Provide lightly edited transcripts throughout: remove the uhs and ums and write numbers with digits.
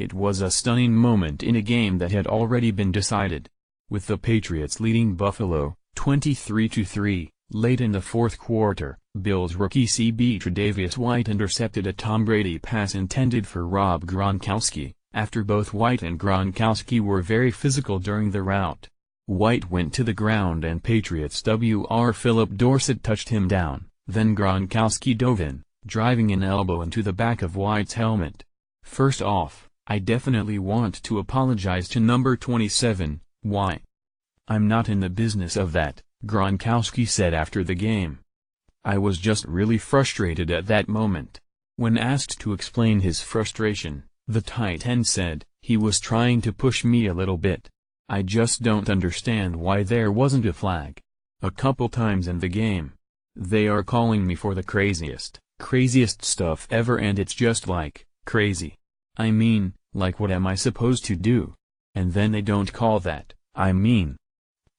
It was a stunning moment in a game that had already been decided. With the Patriots leading Buffalo, 23-3, late in the fourth quarter, Bills rookie CB Tre'Davious White intercepted a Tom Brady pass intended for Rob Gronkowski, after both White and Gronkowski were very physical during the rout. White went to the ground and Patriots WR Philip Dorsett touched him down, then Gronkowski dove in, driving an elbow into the back of White's helmet. "First off, I definitely want to apologize to number 27, White. I'm not in the business of that," Gronkowski said after the game. "I was just really frustrated at that moment." When asked to explain his frustration, the tight end said, "He was trying to push me a little bit. I just don't understand why there wasn't a flag. A couple times in the game. They are calling me for the craziest stuff ever, and it's just like, crazy. I mean, like, what am I supposed to do? And then they don't call that. I mean,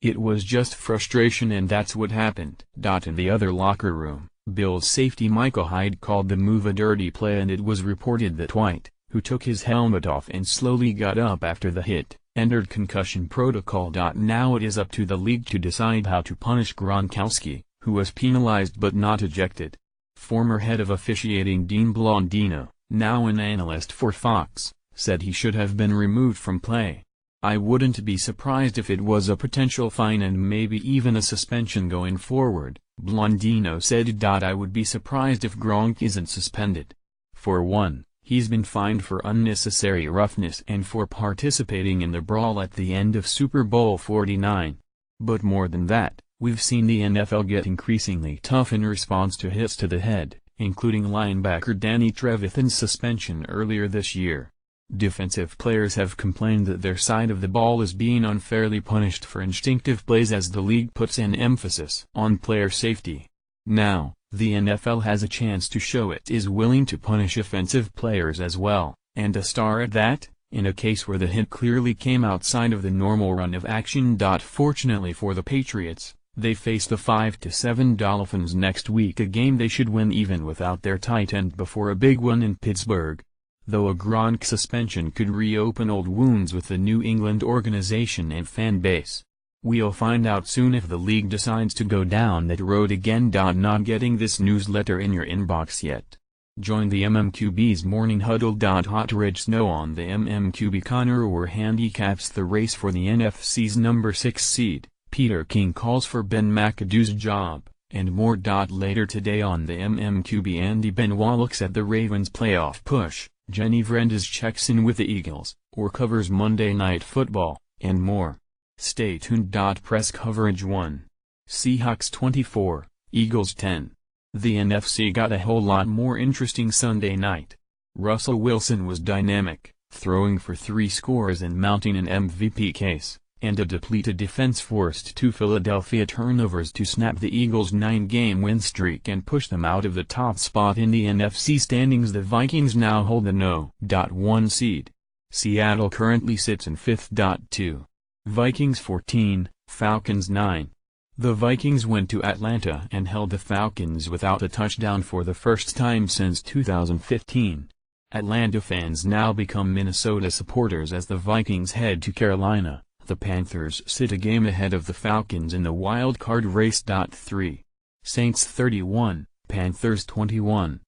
it was just frustration, and that's what happened." In the other locker room, Bills safety Michael Hyde called the move a dirty play, and it was reported that White, who took his helmet off and slowly got up after the hit, entered concussion protocol. Now it is up to the league to decide how to punish Gronkowski, who was penalized but not ejected. Former head of officiating Dean Blondino, now an analyst for Fox, said he should have been removed from play. "I wouldn't be surprised if it was a potential fine and maybe even a suspension going forward," Blondino said. "I would be surprised if Gronk isn't suspended. For one, he's been fined for unnecessary roughness and for participating in the brawl at the end of Super Bowl 49. But more than that, we've seen the NFL get increasingly tough in response to hits to the head, including linebacker Danny Trevathan's suspension earlier this year. Defensive players have complained that their side of the ball is being unfairly punished for instinctive plays as the league puts an emphasis on player safety. Now, the NFL has a chance to show it is willing to punish offensive players as well, and a star at that, in a case where the hit clearly came outside of the normal run of action. Fortunately for the Patriots, they face the 5-7 Dolphins next week, a game they should win even without their tight end before a big one in Pittsburgh. Though a Gronk suspension could reopen old wounds with the New England organization and fan base. We'll find out soon if the league decides to go down that road again. Not getting this newsletter in your inbox yet? Join the MMQB's Morning Huddle. Hot ridge snow on the MMQB. Connor Orr handicaps the race for the NFC's number 6 seed, Peter King calls for Ben McAdoo's job, and more. Later today on the MMQB, Andy Benoit looks at the Ravens' playoff push, Jenny Vrendes checks in with the Eagles, or covers Monday Night Football, and more. Stay tuned. Press coverage 1. Seahawks 24, Eagles 10. The NFC got a whole lot more interesting Sunday night. Russell Wilson was dynamic, throwing for 3 scores and mounting an MVP case, and a depleted defense forced 2 Philadelphia turnovers to snap the Eagles' 9-game win streak and push them out of the top spot in the NFC standings. The Vikings now hold the No. 1 seed. Seattle currently sits in 5th. 2. Vikings 14, Falcons 9. The Vikings went to Atlanta and held the Falcons without a touchdown for the first time since 2015. Atlanta fans now become Minnesota supporters as the Vikings head to Carolina. The Panthers sit a game ahead of the Falcons in the wild card race. 3. Saints 31, Panthers 21.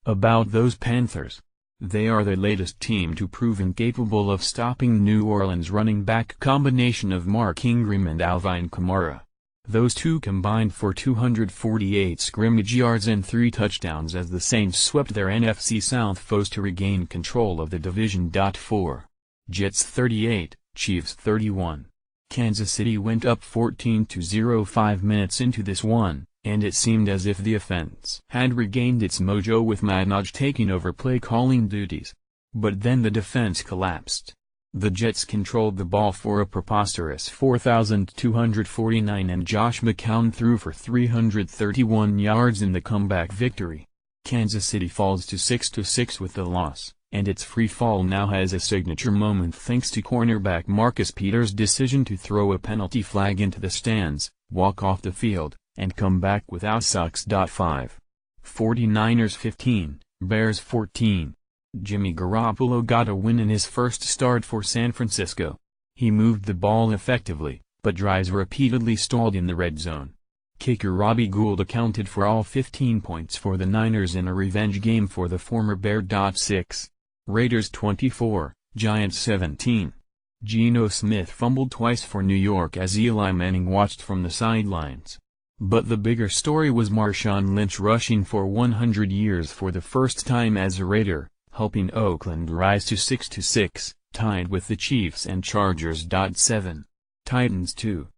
About those Panthers. They are the latest team to prove incapable of stopping New Orleans running back combination of Mark Ingram and Alvin Kamara. Those two combined for 248 scrimmage yards and 3 touchdowns as the Saints swept their NFC South foes to regain control of the division. 4. Jets 38, Chiefs 31. Kansas City went up 14-0 5 minutes into this one, and it seemed as if the offense had regained its mojo with Minaj taking over play-calling duties. But then the defense collapsed. The Jets controlled the ball for a preposterous 4,249 and Josh McCown threw for 331 yards in the comeback victory. Kansas City falls to 6-6 with the loss, and its free fall now has a signature moment thanks to cornerback Marcus Peters' decision to throw a penalty flag into the stands, walk off the field, and come back without socks. 5. 49ers 15, Bears 14. Jimmy Garoppolo got a win in his first start for San Francisco. He moved the ball effectively, but drives repeatedly stalled in the red zone. Kicker Robbie Gould accounted for all 15 points for the Niners in a revenge game for the former Bear. 6. Raiders 24, Giants 17. Geno Smith fumbled twice for New York as Eli Manning watched from the sidelines. But the bigger story was Marshawn Lynch rushing for 100 yards for the first time as a Raider, helping Oakland rise to 6-6, tied with the Chiefs and Chargers. 7. Titans 2,